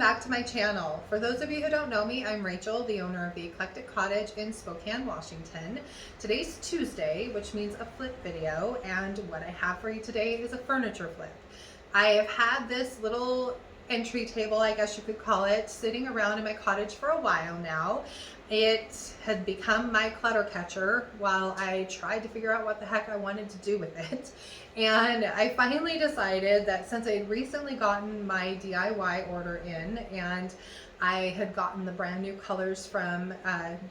back to my channel. For those of you who don't know me, I'm Rachel, the owner of the Eclectic Cottage in Spokane, Washington. Today's Tuesday, which means a flip video, and what I have for you today is a furniture flip. I have had this little entry table, I guess you could call it, sitting around in my cottage for a while now. It had become my clutter catcher while I tried to figure out what the heck I wanted to do with it. And I finally decided that since I had recently gotten my DIY order in and I had gotten the brand new colors from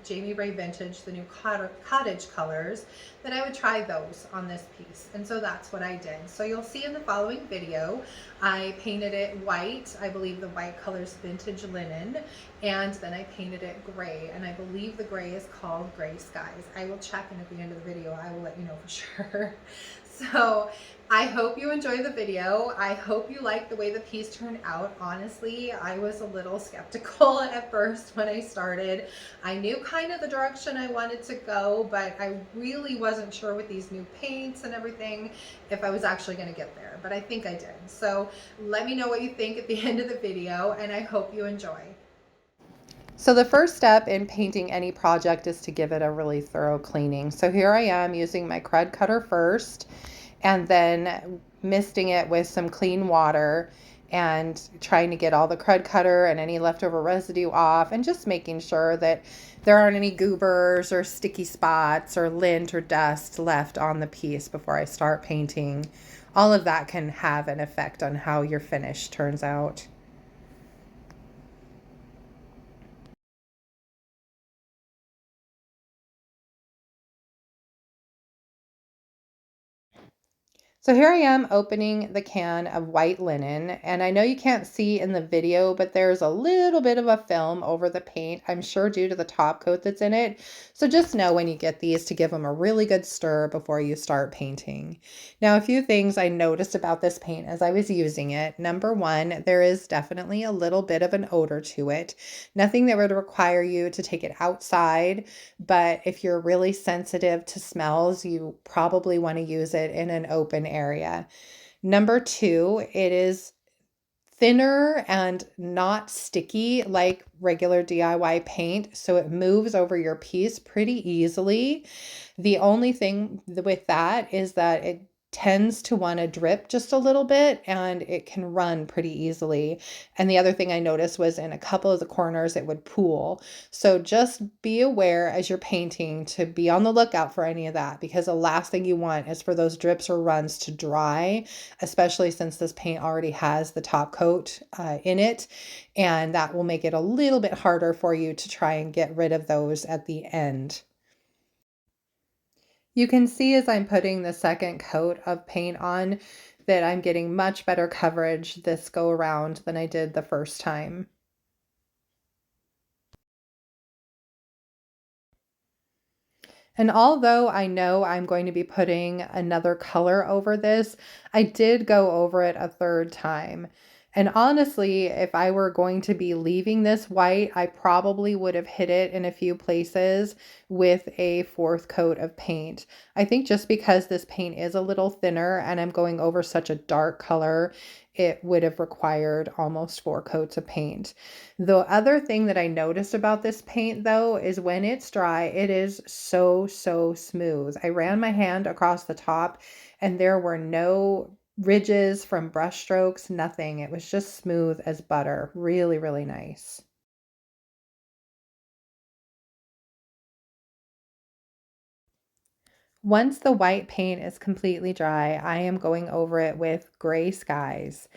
Jamie Ray Vintage, the new Cottage colors, that I would try those on this piece. And so that's what I did. So you'll see in the following video, I painted it white. I believe the white color's vintage linen. And then I painted it gray. And I believe the gray is called Gray Skies. I will check, and at the end of the video, I will let you know for sure. So I hope you enjoy the video. I hope you like the way the piece turned out. Honestly, I was a little skeptical at first when I started. I knew kind of the direction I wanted to go, but I really wasn't sure with these new paints and everything if I was actually going to get there, but I think I did. So let me know what you think at the end of the video, and I hope you enjoy. So the first step in painting any project is to give it a really thorough cleaning. So here I am using my crud cutter first, and then misting it with some clean water and trying to get all the crud cutter and any leftover residue off, and just making sure that there aren't any goobers or sticky spots or lint or dust left on the piece before I start painting. All of that can have an effect on how your finish turns out. So here I am opening the can of white linen, and I know you can't see in the video, but there's a little bit of a film over the paint, I'm sure due to the top coat that's in it. So just know when you get these to give them a really good stir before you start painting. Now, a few things I noticed about this paint as I was using it. Number one, there is definitely a little bit of an odor to it. Nothing that would require you to take it outside, but if you're really sensitive to smells, you probably want to use it in an open area. Number two, it is thinner and not sticky like regular DIY paint, so it moves over your piece pretty easily. The only thing with that is that it tends to want to drip just a little bit, and it can run pretty easily. And the other thing I noticed was in a couple of the corners it would pool. So just be aware as you're painting to be on the lookout for any of that, because the last thing you want is for those drips or runs to dry, especially since this paint already has the top coat in it, and that will make it a little bit harder for you to try and get rid of those at the end. You can see as I'm putting the second coat of paint on that I'm getting much better coverage this go around than I did the first time. And although I know I'm going to be putting another color over this, I did go over it a third time. And honestly, if I were going to be leaving this white, I probably would have hit it in a few places with a fourth coat of paint. I think just because this paint is a little thinner and I'm going over such a dark color, it would have required almost 4 coats of paint. The other thing that I noticed about this paint though is when it's dry, it is so smooth. I ran my hand across the top and there were no ridges from brush strokes, nothing. It was just smooth as butter. Really nice. Once the white paint is completely dry, I am going over it with Gray Skies.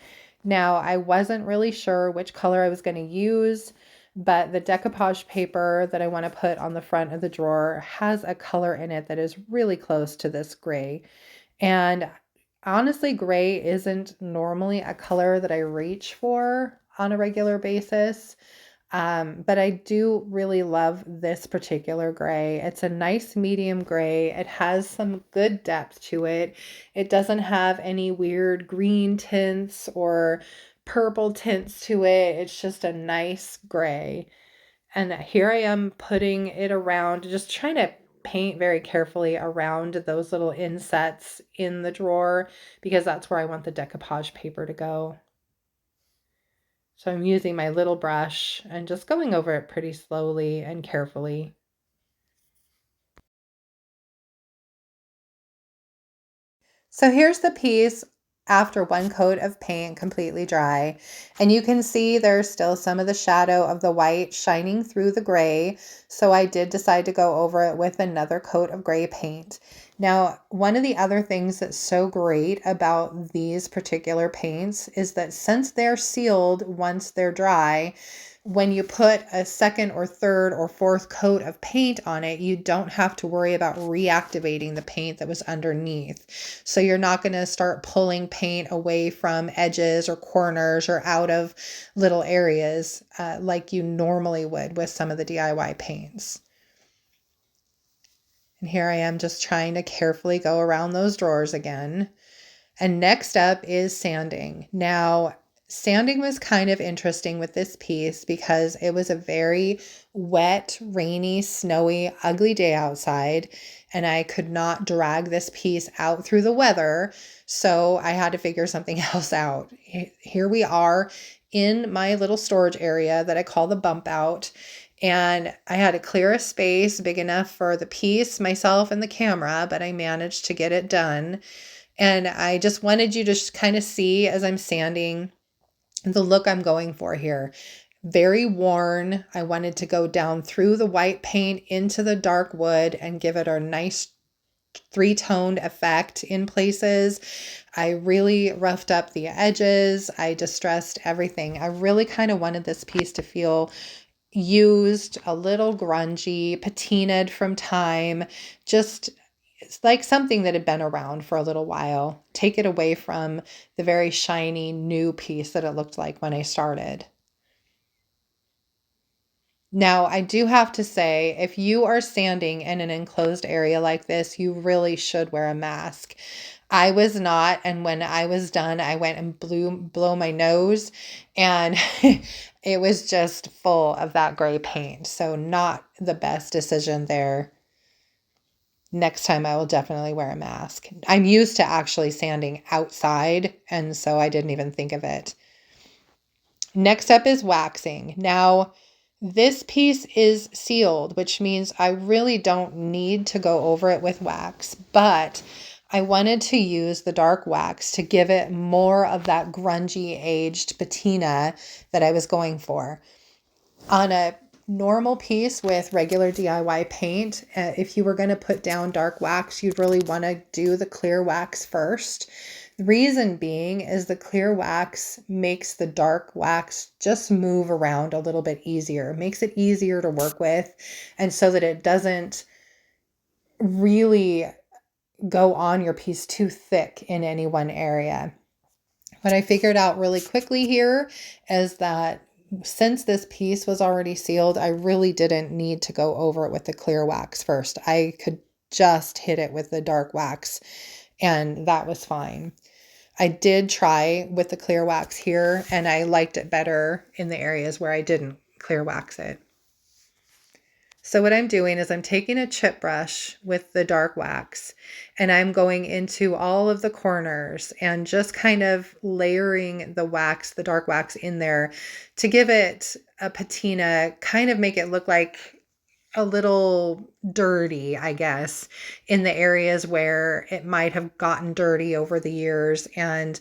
Now, I wasn't really sure which color I was going to use, but the decoupage paper that I want to put on the front of the drawer has a color in it that is really close to this gray. And honestly, gray isn't normally a color that I reach for on a regular basis. But I do really love this particular gray. It's a nice medium gray. It has some good depth to it. It doesn't have any weird green tints or purple tints to it. It's just a nice gray. And here I am putting it around, just trying to paint very carefully around those little insets in the drawer because that's where I want the decoupage paper to go. So I'm using my little brush and just going over it pretty slowly and carefully. So here's the piece after one coat of paint completely dry. And you can see there's still some of the shadow of the white shining through the gray. So I did decide to go over it with another coat of gray paint. Now, one of the other things that's so great about these particular paints is that since they're sealed once they're dry, when you put a second or third or fourth coat of paint on it, you don't have to worry about reactivating the paint that was underneath. So you're not going to start pulling paint away from edges or corners or out of little areas like you normally would with some of the DIY paints. And here I am just trying to carefully go around those drawers again. And next up is sanding. Now, sanding was kind of interesting with this piece because it was a very wet, rainy, snowy, ugly day outside, and I could not drag this piece out through the weather, so I had to figure something else out. Here we are in my little storage area that I call the bump out, and I had to clear a space big enough for the piece, myself, and the camera, but I managed to get it done. And I just wanted you to kind of see as I'm sanding the look I'm going for here. Very worn. I wanted to go down through the white paint into the dark wood and give it a nice three-toned effect in places. I really roughed up the edges. I distressed everything. I really kind of wanted this piece to feel used, a little grungy, patinaed from time, just it's like something that had been around for a little while. Take it away from the very shiny new piece that it looked like when I started. Now, I do have to say, if you are sanding in an enclosed area like this, you really should wear a mask. I was not, and when I was done, I went and blow my nose, and it was just full of that gray paint. So not the best decision there. Next time I will definitely wear a mask. I'm used to actually sanding outside, and so I didn't even think of it. Next up is waxing. Now, this piece is sealed, which means I really don't need to go over it with wax, but I wanted to use the dark wax to give it more of that grungy aged patina that I was going for. On a normal piece with regular DIY paint, if you were going to put down dark wax, you'd really want to do the clear wax first. The reason being is the clear wax makes the dark wax just move around a little bit easier. It makes it easier to work with, and so that it doesn't really go on your piece too thick in any one area. What I figured out really quickly here is that since this piece was already sealed, I really didn't need to go over it with the clear wax first. I could just hit it with the dark wax, and that was fine. I did try with the clear wax here, and I liked it better in the areas where I didn't clear wax it. So what I'm doing is I'm taking a chip brush with the dark wax, and I'm going into all of the corners and just kind of layering the wax, the dark wax in there to give it a patina, kind of make it look like a little dirty, I guess, in the areas where it might have gotten dirty over the years and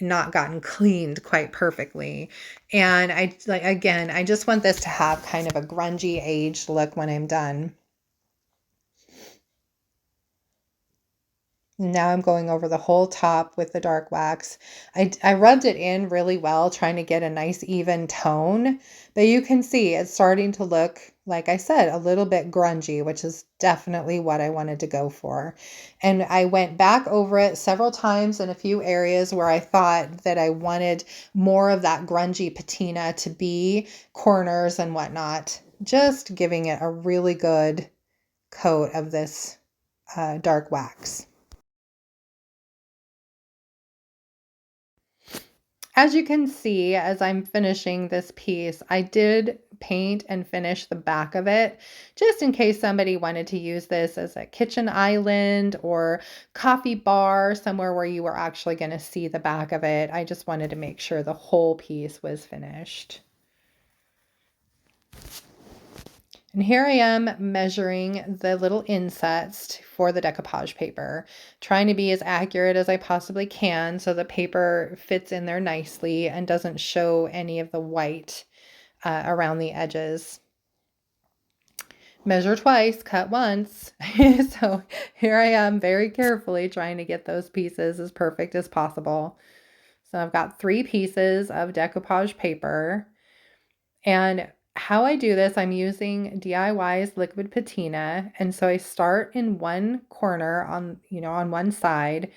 not gotten cleaned quite perfectly. And I just want this to have kind of a grungy aged look when I'm done. Now I'm going over the whole top with the dark wax. I rubbed it in really well, trying to get a nice even tone, but you can see it's starting to look, like I said, a little bit grungy, which is definitely what I wanted to go for. And I went back over it several times in a few areas where I thought that I wanted more of that grungy patina to be, corners and whatnot, just giving it a really good coat of this dark wax. As you can see, as I'm finishing this piece, I did paint and finish the back of it, just in case somebody wanted to use this as a kitchen island or coffee bar, somewhere where you were actually going to see the back of it. I just wanted to make sure the whole piece was finished. And here I am measuring the little insets for the decoupage paper, trying to be as accurate as I possibly can so the paper fits in there nicely and doesn't show any of the white around the edges. Measure twice, cut once. So here I am very carefully trying to get those pieces as perfect as possible. So I've got 3 pieces of decoupage paper, and how I do this, I'm using DIY's liquid patina. And so I start in one corner on one side,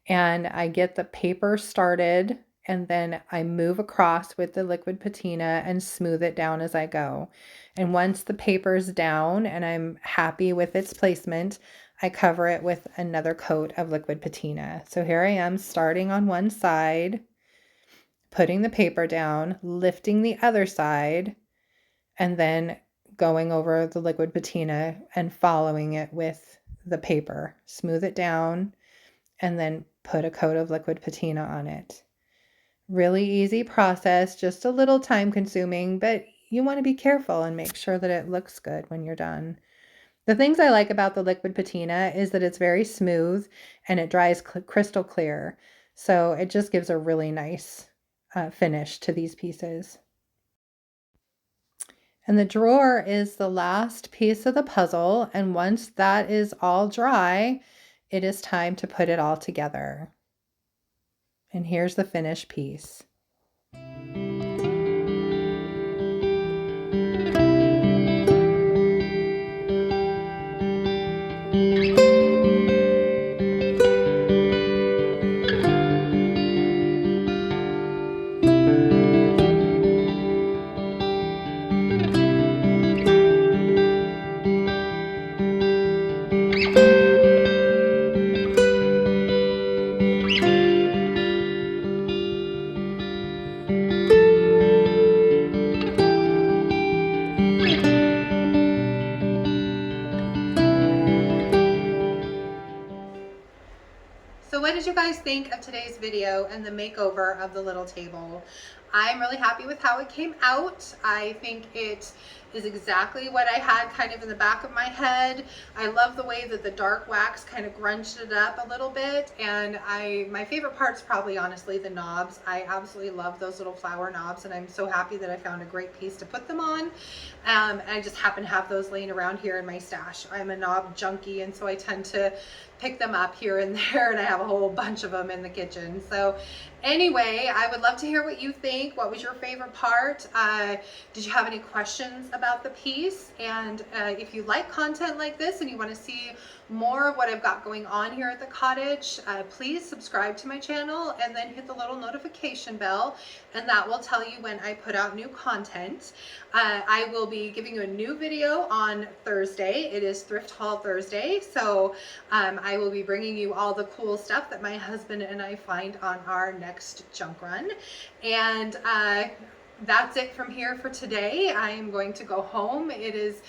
and I get the paper started, and then I move across with the liquid patina and smooth it down as I go. And once the paper's down and I'm happy with its placement, I cover it with another coat of liquid patina. So here I am starting on one side, putting the paper down, lifting the other side, and then going over the liquid patina and following it with the paper. Smooth it down and then put a coat of liquid patina on it. Really easy process, just a little time consuming, but you want to be careful and make sure that it looks good when you're done. The things I like about the liquid patina is that it's very smooth and it dries crystal clear. So it just gives a really nice finish to these pieces. And the drawer is the last piece of the puzzle, and once that is all dry, it is time to put it all together. And here's the finished piece. So what did you guys think of today's video and the makeover of the little table? I'm really happy with how it came out. I think it is exactly what I had kind of in the back of my head. I love the way that the dark wax kind of grunged it up a little bit, and my favorite part's probably honestly the knobs. I absolutely love those little flower knobs, and I'm so happy that I found a great piece to put them on. I just happen to have those laying around here in my stash. I'm a knob junkie, and so I tend to pick them up here and there, and I have a whole bunch of them in the kitchen. So anyway, I would love to hear what you think. What was your favorite part? Did you have any questions about the piece? And if you like content like this and you want to see more of what I've got going on here at the cottage, please subscribe to my channel and then hit the little notification bell, and that will tell you when I put out new content. I will be giving you a new video on Thursday. It is Thrift Haul Thursday, so I will be bringing you all the cool stuff that my husband and I find on our next junk run. And that's it from here for today. I am going to go home. It is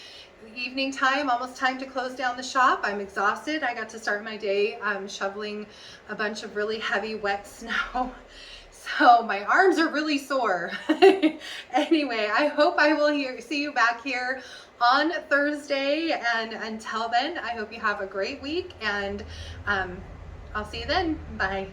evening time, almost time to close down the shop. I'm exhausted. I got to start my day shoveling a bunch of really heavy wet snow. So my arms are really sore. Anyway, I hope I will see you back here on Thursday. And until then, I hope you have a great week, and I'll see you then. Bye.